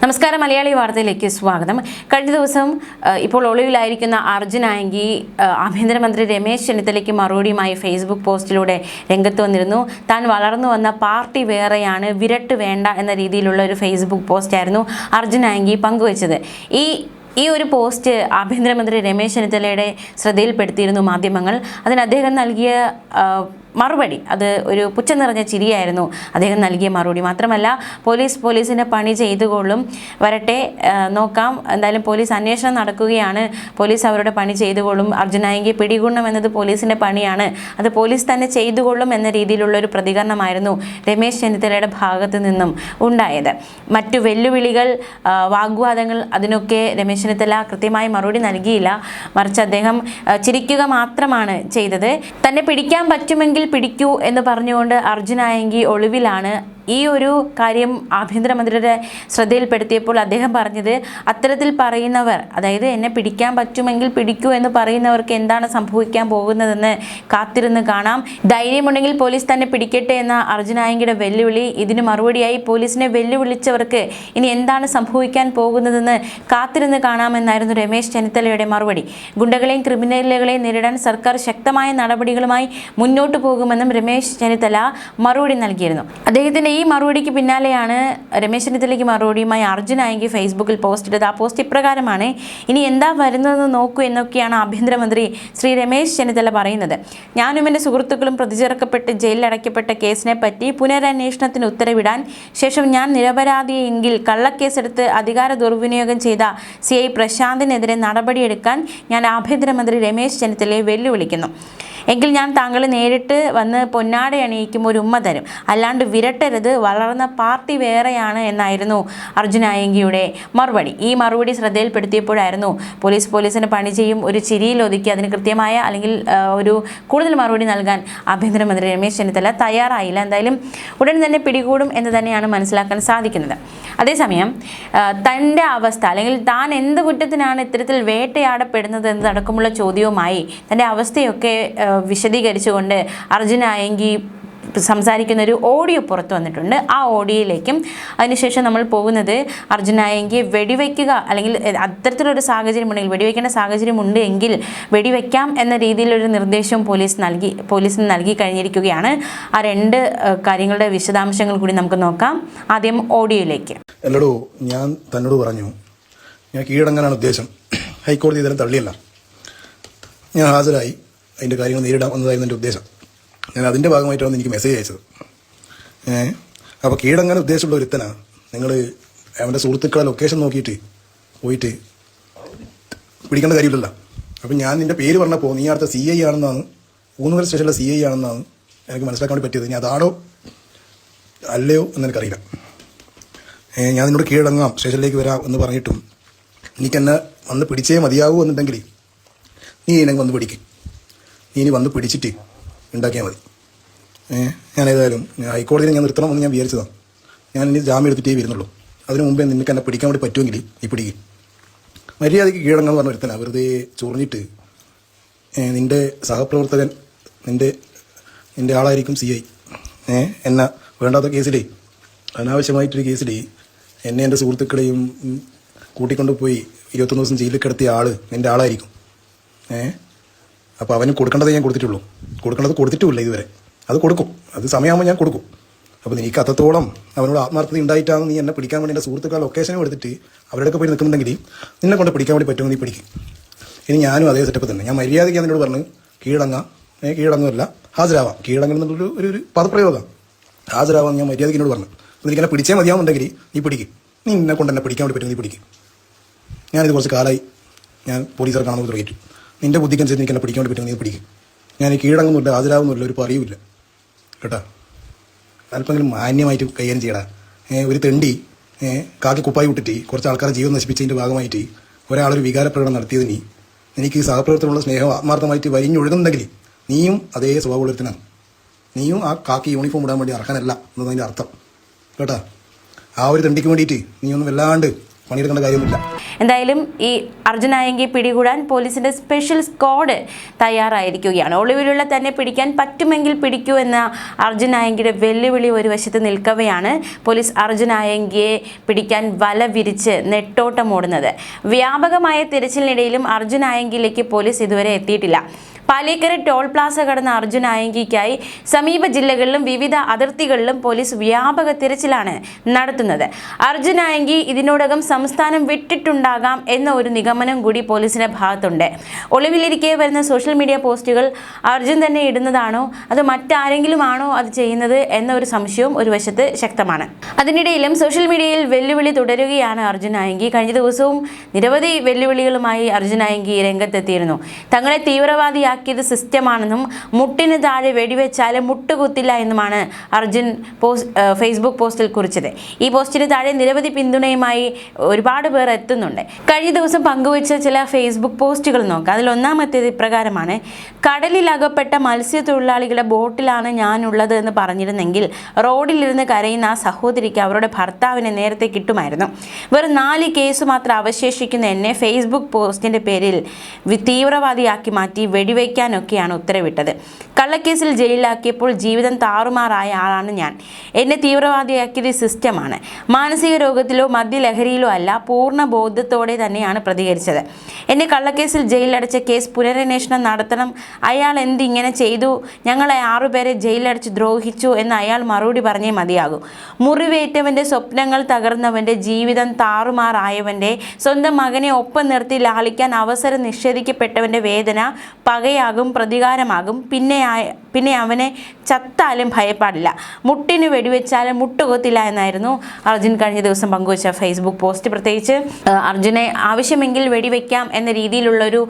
നമസ്കാരം മലയാളി വാർത്തയിലേക്ക് സ്വാഗതം. കഴിഞ്ഞ ദിവസം ഇപ്പോൾ ഒളിവിലായിരിക്കുന്ന അർജുൻ ആയങ്കി ആഭ്യന്തരമന്ത്രി രമേശ് ചെന്നിത്തലയ്ക്ക് മറുപടിയുമായി ഫേസ്ബുക്ക് പോസ്റ്റിലൂടെ രംഗത്ത് വന്നിരുന്നു. താൻ വളർന്നു വന്ന പാർട്ടി വേറെയാണ്, വിരട്ട് വേണ്ട എന്ന രീതിയിലുള്ള ഒരു ഫേസ്ബുക്ക് പോസ്റ്റായിരുന്നു അർജുൻ ആയങ്കി പങ്കുവച്ചത്. ഈ ഒരു പോസ്റ്റ് ആഭ്യന്തരമന്ത്രി രമേശ് ചെന്നിത്തലയുടെ ശ്രദ്ധയിൽപ്പെടുത്തിയിരുന്നു മാധ്യമങ്ങൾ. അതിന് അദ്ദേഹം നൽകിയ മറുപടി അത് ഒരു പുച്ഛം നിറഞ്ഞ ചിരിയായിരുന്നു അദ്ദേഹം നൽകിയ മറുപടി. മാത്രമല്ല പോലീസിൻ്റെ പണി ചെയ്തുകൊള്ളും, വരട്ടെ നോക്കാം, എന്തായാലും പോലീസ് അന്വേഷണം നടക്കുകയാണ്, പോലീസ് അവരുടെ പണി ചെയ്തുകൊള്ളും, അർജുൻ ആയങ്കിയെ പിടികൂടണം എന്നത് പോലീസിൻ്റെ പണിയാണ്, അത് പോലീസ് തന്നെ ചെയ്തുകൊള്ളും എന്ന രീതിയിലുള്ള ഒരു പ്രതികരണമായിരുന്നു രമേശ് ചെന്നിത്തലയുടെ ഭാഗത്തു നിന്നും ഉണ്ടായത്. മറ്റു വെല്ലുവിളികൾ, വാഗ്വാദങ്ങൾ, അതിനൊക്കെ രമേശ് ചെന്നിത്തല കൃത്യമായി മറുപടി നൽകിയില്ല. മറിച്ച് അദ്ദേഹം ചിരിക്കുക മാത്രമാണ് ചെയ്തത്. തന്നെ പിടിക്കാൻ പറ്റുമെങ്കിൽ പിടിക്കൂ എന്ന് പറഞ്ഞുകൊണ്ട് അർജുൻ ആയങ്കി ഒളിവിലാണ്. ഈ ഒരു കാര്യം ആഭ്യന്തരമന്ത്രിയുടെ ശ്രദ്ധയിൽപ്പെടുത്തിയപ്പോൾ അദ്ദേഹം പറഞ്ഞത്, അത്തരത്തിൽ പറയുന്നവർ, അതായത് എന്നെ പിടിക്കാൻ പറ്റുമെങ്കിൽ പിടിക്കൂ എന്ന് പറയുന്നവർക്ക് എന്താണ് സംഭവിക്കാൻ പോകുന്നതെന്ന് കാത്തിരുന്ന് കാണാം. ധൈര്യമുണ്ടെങ്കിൽ പോലീസ് തന്നെ പിടിക്കട്ടെ എന്ന അർജുൻ ആയങ്കിയുടെ വെല്ലുവിളി. ഇതിന് മറുപടിയായി പോലീസിനെ വെല്ലുവിളിച്ചവർക്ക് ഇനി എന്താണ് സംഭവിക്കാൻ പോകുന്നതെന്ന് കാത്തിരുന്ന് കാണാമെന്നായിരുന്നു രമേശ് ചെന്നിത്തലയുടെ മറുപടി. ഗുണ്ടകളെയും ക്രിമിനലുകളെയും നേരിടാൻ സർക്കാർ ശക്തമായ നടപടികളുമായി മുന്നോട്ട് പോകുമെന്നും രമേശ് ചെന്നിത്തല മറുപടി നൽകിയിരുന്നു. അദ്ദേഹത്തിന്റെ ഈ മറുപടിക്ക് പിന്നാലെയാണ് രമേശ് ചെന്നിത്തലയ്ക്ക് മറുപടിയുമായി അർജുൻ ആയങ്കി ഫേസ്ബുക്കിൽ പോസ്റ്റ് ഇട്ടത്. ആ പോസ്റ്റ് ഇപ്രകാരമാണ്: ഇനി എന്താ വരുന്നതെന്ന് നോക്കൂ എന്നൊക്കെയാണ് ആഭ്യന്തരമന്ത്രി ശ്രീ രമേശ് ചെന്നിത്തല പറയുന്നത്. ഞാനും എൻ്റെ സുഹൃത്തുക്കളും പ്രതിചേർക്കപ്പെട്ട് ജയിലിലടയ്ക്കപ്പെട്ട കേസിനെ പറ്റി പുനരന്വേഷണത്തിന് ഉത്തരവിടാൻ ശേഷം ഞാൻ നിരപരാധിയെങ്കിൽ കള്ളക്കേസെടുത്ത് അധികാര ദുർവിനിയോഗം ചെയ്ത CI പ്രശാന്തിനെതിരെ നടപടിയെടുക്കാൻ ഞാൻ ആഭ്യന്തരമന്ത്രി രമേശ് ചെന്നിത്തലയെ വെല്ലുവിളിക്കുന്നു. എങ്കിൽ ഞാൻ താങ്കളെ നേരിട്ട് വന്ന് പൊന്നാട അണിയിക്കുമ്പോൾ ഒരു ഉമ്മ തരും, അല്ലാണ്ട് വിരട്ടരുത്, വളർന്ന പാർട്ടി വേറെയാണ് എന്നായിരുന്നു അർജുൻ ആയങ്കിയുടെ മറുപടി. ഈ മറുപടി ശ്രദ്ധയിൽപ്പെടുത്തിയപ്പോഴായിരുന്നു പോലീസിന് പണി ചെയ്യും ഒരു ചിരിയിൽ ഒതുക്കി അതിന് കൃത്യമായ അല്ലെങ്കിൽ ഒരു കൂടുതൽ മറുപടി നൽകാൻ ആഭ്യന്തരമന്ത്രി രമേശ് ചെന്നിത്തല തയ്യാറായില്ല. എന്തായാലും ഉടൻ തന്നെ പിടികൂടും എന്ന് തന്നെയാണ് മനസ്സിലാക്കാൻ സാധിക്കുന്നത്. അതേസമയം തൻ്റെ അവസ്ഥ അല്ലെങ്കിൽ താൻ എന്ത് കുറ്റത്തിനാണ് ഇത്തരത്തിൽ വേട്ടയാടപ്പെടുന്നത് എന്നതടക്കമുള്ള ചോദ്യവുമായി തൻ്റെ അവസ്ഥയൊക്കെ വിശദീകരിച്ചുകൊണ്ട് അർജുൻ ആയങ്കി സംസാരിക്കുന്ന ഒരു ഓഡിയോ പുറത്തു വന്നിട്ടുണ്ട്. ആ ഓഡിയോയിലേക്കും അതിനുശേഷം നമ്മൾ പോകുന്നത് അർജുൻ ആയങ്കിയെ വെടിവെക്കുക അല്ലെങ്കിൽ അത്തരത്തിലൊരു സാഹചര്യം ഉണ്ടെങ്കിൽ, വെടിവെക്കേണ്ട സാഹചര്യം ഉണ്ട് എങ്കിൽ വെടിവെക്കാം എന്ന രീതിയിലൊരു നിർദ്ദേശവും പോലീസിന് നൽകി കഴിഞ്ഞിരിക്കുകയാണ്. ആ രണ്ട് കാര്യങ്ങളുടെ വിശദാംശങ്ങൾ കൂടി നമുക്ക് നോക്കാം. ആദ്യം ഓഡിയോയിലേക്ക്. എല്ലടോ, ഞാൻ തന്നോട് പറഞ്ഞു ഞാൻ കീഴടങ്ങാനാണ് ഉദ്ദേശം. ഹൈക്കോടതി ഇതെല്ലാം തള്ളിയല്ല, ഞാൻ ഹാജരായി അതിൻ്റെ കാര്യങ്ങൾ നേരിടാൻ വന്നതായിരുന്നു എൻ്റെ ഉദ്ദേശം. ഞാൻ അതിൻ്റെ ഭാഗമായിട്ടാണ് എനിക്ക് മെസ്സേജ് അയച്ചത്. അപ്പോൾ കീഴടങ്ങാൻ ഉദ്ദേശമുള്ള ഒരുത്തനാ നിങ്ങൾ അവൻ്റെ സുഹൃത്തുക്കളെ ലൊക്കേഷൻ നോക്കിയിട്ട് പോയിട്ട് പിടിക്കേണ്ട കാര്യമില്ലല്ലോ. അപ്പം ഞാൻ നിൻ്റെ പേര് പറഞ്ഞപ്പോൾ നീ അടുത്ത CI ആണെന്നാണ്, ഊന്നുകൽ സ്റ്റേഷനിലെ CI ആണെന്നാണ് എനിക്ക് മനസ്സിലാക്കാൻ വേണ്ടി പറ്റിയത്. ഞാൻ അതാണോ അല്ലയോ എന്ന് എനിക്കറിയില്ല. ഞാൻ നിന്നോട് കീഴടങ്ങാം, സ്റ്റേഷനിലേക്ക് വരാം എന്ന് പറഞ്ഞിട്ടും എനിക്കെന്നെ വന്ന് പിടിച്ചേ മതിയാവൂ എന്നുണ്ടെങ്കിൽ നീ എന്നെ വന്ന് പിടിക്കും. നീ ഇനി വന്ന് പിടിച്ചിട്ട് ഉണ്ടാക്കിയാൽ മതി. ഞാൻ ഏതായാലും ഹൈക്കോടതിയിൽ ഞാൻ നിർത്തണമെന്ന് ഞാൻ വിചാരിച്ചതാണ്. ഞാൻ ഇനി ജാമ്യം എടുത്തിട്ടേ വരുന്നുള്ളൂ. അതിന് മുമ്പേ നിനക്ക് എന്നെ പിടിക്കാൻ വേണ്ടി പറ്റുമെങ്കിൽ നീ പിടിക്കും. മര്യാദയ്ക്ക് കീഴടങ്ങാന്ന് പറഞ്ഞ ഒരുത്തനാ വെറുതെ ചൊറിഞ്ഞിട്ട് നിൻ്റെ സഹപ്രവർത്തകൻ നിൻ്റെ ആളായിരിക്കും CI എന്നെ വേണ്ടാത്ത കേസിലേ, അനാവശ്യമായിട്ടൊരു കേസിലേ എന്നെ എൻ്റെ സുഹൃത്തുക്കളെയും കൂട്ടിക്കൊണ്ടുപോയി 21 ദിവസം ജയിലിൽ കിടത്തിയ ആൾ നിൻ്റെ ആളായിരിക്കും. അപ്പോൾ അവന് കൊടുക്കേണ്ടതേ ഞാൻ കൊടുത്തിട്ടുള്ളൂ. കൊടുക്കേണ്ടത് കൊടുത്തിട്ടുമില്ല ഇതുവരെ. അത് കൊടുക്കും, അത് സമയമാകുമ്പോൾ ഞാൻ കൊടുക്കും. അപ്പോൾ എനിക്ക് അത്രത്തോളം അവനോട് ആത്മാർത്ഥത ഉണ്ടായിട്ടാണ് നീ എന്നെ പിടിക്കാൻ വേണ്ടി എൻ്റെ സുഹൃത്തുക്കളെ ലൊക്കേഷനും എടുത്തിട്ട് അവരുടെയൊക്കെ പോയി നിൽക്കുന്നുണ്ടെങ്കിൽ നിന്നെ കൊണ്ട് പിടിക്കാൻ വേണ്ടി പറ്റുമെന്ന് നീ പിടിക്കും. ഇനി ഞാനും അതേ സെറ്റപ്പ് തന്നെ. ഞാൻ മര്യാദയ്ക്ക് എന്നോട് പറഞ്ഞ് കീഴടങ്ങുമല്ല ഹാജരാവാം. കീഴടങ്ങുന്നുള്ളൊരു ഒരു പദപ്രയോഗം. ഹാജരാവാം ഞാൻ മര്യാദയ്ക്ക് എന്നോട് പറഞ്ഞു. അപ്പോൾ എനിക്കെന്നെ പിടിച്ചേ മതിയാവുന്നുണ്ടെങ്കിൽ നീ പിടിക്കും. നീ എന്നെ കൊണ്ട് എന്നെ പിടിക്കാൻ വേണ്ടി പറ്റും, നീ പിടിക്കും. ഞാനിത് കുറച്ച് കാലമായി ഞാൻ പോലീസുകാർ കാണുമ്പോൾ തുടങ്ങിയിട്ടു. നിൻ്റെ ബുദ്ധിക്കനുസരിച്ച് എനിക്ക് എന്നെ പിടിക്കാൻ വേണ്ടി പറ്റും, നീ പിടിക്കും. ഞാൻ കീഴടങ്ങുന്നില്ല, ഹാജരാകുന്നില്ല, ഒരു പറയൂല്ല കേട്ടോ. അല്പമെങ്കിലും മാന്യമായിട്ട് കൈകാര്യം ചെയ്യടാ. ഒരു തെണ്ടി കാക്കി കുപ്പായി വിട്ടിട്ട് കുറച്ച് ആൾക്കാരെ ജീവൻ നശിപ്പിച്ചതിൻ്റെ ഭാഗമായിട്ട് ഒരാളൊരു വികാരപ്രകടനം നടത്തിയതിന് എനിക്ക് സഹപ്രവർത്തനമുള്ള സ്നേഹം ആത്മാർത്ഥമായിട്ട് വരിഞ്ഞൊഴുകുന്നുണ്ടെങ്കിൽ നീയും അതേ സ്വഭാവമുള്ളൊരുത്തനാണ്. നീയും ആ കാക്കി യൂണിഫോം ഇടാൻ വേണ്ടി അർഹനല്ല എന്നതിൻ്റെ അർത്ഥം കേട്ടോ. ആ ഒരു തെണ്ടിക്ക് വേണ്ടിയിട്ട് നീ ഒന്ന് വല്ലാണ്ട് പണിയെടുക്കേണ്ട കാര്യമൊന്നുമില്ല. എന്തായാലും ഈ അർജുൻ ആയങ്കിയെ പിടികൂടാൻ പോലീസിന്റെ സ്പെഷ്യൽ സ്ക്വാഡ് തയ്യാറായിരിക്കുകയാണ്. ഒളിവിലുള്ള തന്നെ പിടിക്കാൻ പറ്റുമെങ്കിൽ പിടിക്കൂ എന്ന അർജുൻ ആയങ്കിയുടെ വെല്ലുവിളി ഒരു വശത്ത് നിൽക്കവെയാണ് പോലീസ് അർജുൻ ആയങ്കിയെ പിടിക്കാൻ വല വിരിച്ച് നെട്ടോട്ടമോടുന്നത്. വ്യാപകമായ തിരച്ചിലിനിടയിലും അർജുൻ ആയങ്കിയിലേക്ക് പോലീസ് ഇതുവരെ എത്തിയിട്ടില്ല. പാലേക്കര ടോൾ പ്ലാസ കടന്ന അർജുൻ ആയങ്കിക്കായി സമീപ ജില്ലകളിലും വിവിധ അതിർത്തികളിലും പോലീസ് വ്യാപക തിരച്ചിലാണ് നടത്തുന്നത്. അർജുൻ ആയങ്കി ഇതിനോടകം സംസ്ഥാനം വിട്ടിട്ടുണ്ടാകാം എന്ന ഒരു നിഗമനം കൂടി പോലീസിന്റെ ഭാഗത്തുണ്ട്. ഒളിവിലിരിക്കെ വരുന്ന സോഷ്യൽ മീഡിയ പോസ്റ്റുകൾ അർജുൻ തന്നെ ഇടുന്നതാണോ അതോ മറ്റാരെങ്കിലും ആണോ അത് ചെയ്യുന്നത് എന്ന ഒരു സംശയവും ഒരു വശത്ത് ശക്തമാണ്. അതിനിടയിലും സോഷ്യൽ മീഡിയയിൽ വെല്ലുവിളി തുടരുകയാണ് അർജുൻ ആയങ്കി. കഴിഞ്ഞ ദിവസവും നിരവധി വെല്ലുവിളികളുമായി അർജുൻ ആയങ്കി രംഗത്തെത്തിയിരുന്നു. തങ്ങളെ തീവ്രവാദിയാക്കിയത് സിസ്റ്റമാണെന്നും മുട്ടിന് താഴെ വെടിവെച്ചാൽ മുട്ടുകുത്തില്ല എന്നുമാണ് അർജുൻ ഫേസ്ബുക്ക് പോസ്റ്റിൽ കുറിച്ചത്. ഈ പോസ്റ്റിന് താഴെ നിരവധി പിന്തുണയുമായി ഒരുപാട് പേർ എത്തുന്നുണ്ട്. കഴിഞ്ഞ ദിവസം പങ്കുവച്ച ചില ഫേസ്ബുക്ക് പോസ്റ്റുകൾ നോക്കാം. അതിൽ ഒന്നാമത്തേത് ഇപ്രകാരമാണ്: കടലിൽ അകപ്പെട്ട മത്സ്യത്തൊഴിലാളികളുടെ ബോട്ടിലാണ് ഞാനുള്ളത് എന്ന് പറഞ്ഞിരുന്നെങ്കിൽ റോഡിലിരുന്ന് കരയുന്ന ആ സഹോദരിക്ക് അവരുടെ ഭർത്താവിനെ നേരത്തെ കിട്ടുമായിരുന്നു. വെറും 4 കേസ് മാത്രം അവശേഷിക്കുന്ന എന്നെ ഫേസ്ബുക്ക് പോസ്റ്റിന്റെ പേരിൽ തീവ്രവാദിയാക്കി മാറ്റി വെടിവെക്കാനൊക്കെയാണ് ഉത്തരവിട്ടത്. കള്ളക്കേസിൽ ജയിലിലാക്കിയപ്പോൾ ജീവിതം താറുമാറായ ആളാണ് ഞാൻ. എന്നെ തീവ്രവാദിയാക്കിയത് സിസ്റ്റമാണ്. മാനസിക രോഗത്തിലോ മദ്യലഹരിയിലോ അല്ല, പൂർണ്ണ ബോധത്തോടെ തന്നെയാണ് പ്രതികരിച്ചത്. എന്നെ കള്ളക്കേസിൽ ജയിലടച്ച കേസ് പുനരന്വേഷണം നടത്തണം. അയാൾ എന്തിങ്ങനെ ചെയ്തു? ഞങ്ങളെ 6 പേരെ ജയിലടച്ച് ദ്രോഹിച്ചു എന്ന് അയാൾ മറുപടി പറഞ്ഞേ മതിയാകൂ. മുറിവേറ്റവൻ്റെ സ്വപ്നങ്ങൾ തകർന്നവൻ്റെ, ജീവിതം താറുമാറായവൻ്റെ, സ്വന്തം മകനെ ഒപ്പം നിർത്തി ലാളിക്കാൻ അവസരം നിഷേധിക്കപ്പെട്ടവൻ്റെ വേദന പകയാകും, പ്രതികാരമാകും. പിന്നെ അവനെ ചത്താലും ഭയപ്പാടില്ല, മുട്ടിന് വെടിവെച്ചാലും മുട്ടുകൊത്തില്ല എന്നായിരുന്നു അർജുൻ കഴിഞ്ഞ ദിവസം പങ്കുവച്ച ഫേസ്ബുക്ക് പോസ്റ്റ്. പ്രത്യേകിച്ച് അർജുനെ ആവശ്യമെങ്കിൽ വെടിവെക്കാം എന്ന രീതിയിലുള്ളൊരു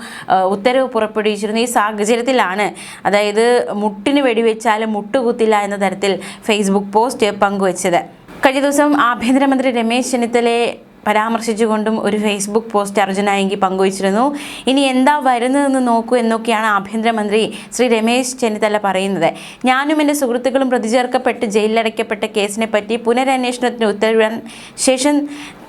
ഉത്തരവ് പുറപ്പെടുവിച്ചിരുന്നു. ഈ സാഹചര്യത്തിലാണ് അതായത് മുട്ടിന് വെടിവെച്ചാലും മുട്ടുകുത്തില്ല എന്ന തരത്തിൽ ഫേസ്ബുക്ക് പോസ്റ്റ് പങ്കുവച്ചത്. കഴിഞ്ഞ ദിവസം ആഭ്യന്തരമന്ത്രി രമേശ് ചെന്നിത്തലയെ പരാമർശിച്ചുകൊണ്ടും ഒരു ഫേസ്ബുക്ക് പോസ്റ്റ് അർജുൻ ആയങ്കി പങ്കുവച്ചിരുന്നു. ഇനി എന്താ വരുന്നതെന്ന് നോക്കൂ എന്നൊക്കെയാണ് ആഭ്യന്തരമന്ത്രി ശ്രീ രമേശ് ചെന്നിത്തല പറയുന്നത്. ഞാനും എൻ്റെ സുഹൃത്തുക്കളും പ്രതിചേർക്കപ്പെട്ട് ജയിലിലടയ്ക്കപ്പെട്ട കേസിനെ പറ്റി പുനരന്വേഷണത്തിന് ഉത്തരവിടാൻ ശേഷം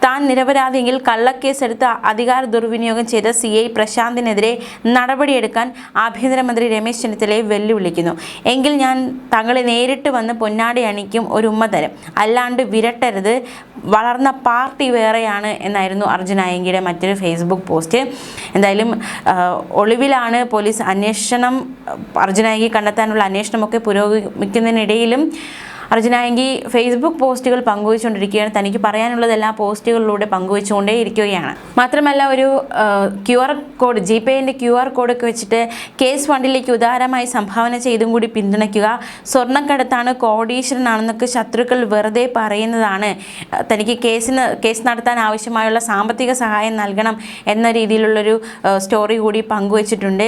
താൻ നിരപരാധിയെങ്കിൽ കള്ളക്കേസെടുത്ത് അധികാര ദുർവിനിയോഗം ചെയ്ത CI പ്രശാന്തിനെതിരെ നടപടിയെടുക്കാൻ ആഭ്യന്തരമന്ത്രി രമേശ് ചെന്നിത്തലയെ വെല്ലുവിളിക്കുന്നു. എങ്കിൽ ഞാൻ തങ്ങളെ നേരിട്ട് വന്ന് പൊന്നാടി അണിക്കും, ഒരു ഉമ്മ തരും, അല്ലാണ്ട് വിരട്ടരുത്, വളർന്ന പാർട്ടി വേറെയാണ് എന്നായിരുന്നു അർജുൻ ആയങ്കിയുടെ മറ്റൊരു ഫേസ്ബുക്ക് പോസ്റ്റ്. എന്തായാലും ഒളിവിലാണ് പോലീസ് അന്വേഷണം, അർജുൻ ആയങ്കി കണ്ടെത്താനുള്ള അന്വേഷണമൊക്കെ പുരോഗമിക്കുന്നതിനിടയിലും അർജുൻ ആയങ്കി ഫേസ്ബുക്ക് പോസ്റ്റുകൾ പങ്കുവച്ചുകൊണ്ടിരിക്കുകയാണ്. തനിക്ക് പറയാനുള്ളതെല്ലാം പോസ്റ്റുകളിലൂടെ പങ്കുവച്ചുകൊണ്ടേ ഇരിക്കുകയാണ്. മാത്രമല്ല ഒരു QR കോഡ്, GPayൻ്റെ QR കോഡൊക്കെ വെച്ചിട്ട് കേസ് ഫണ്ടിലേക്ക് ഉദാരമായി സംഭാവന ചെയ്തും കൂടി പിന്തുണയ്ക്കുക, സ്വർണ്ണക്കടത്താണ്, കോടീശ്വരനാണെന്നൊക്കെ ശത്രുക്കൾ വെറുതെ പറയുന്നതാണ്, തനിക്ക് കേസ് നടത്താൻ ആവശ്യമായുള്ള സാമ്പത്തിക സഹായം നൽകണം എന്ന രീതിയിലുള്ളൊരു സ്റ്റോറി കൂടി പങ്കുവച്ചിട്ടുണ്ട്.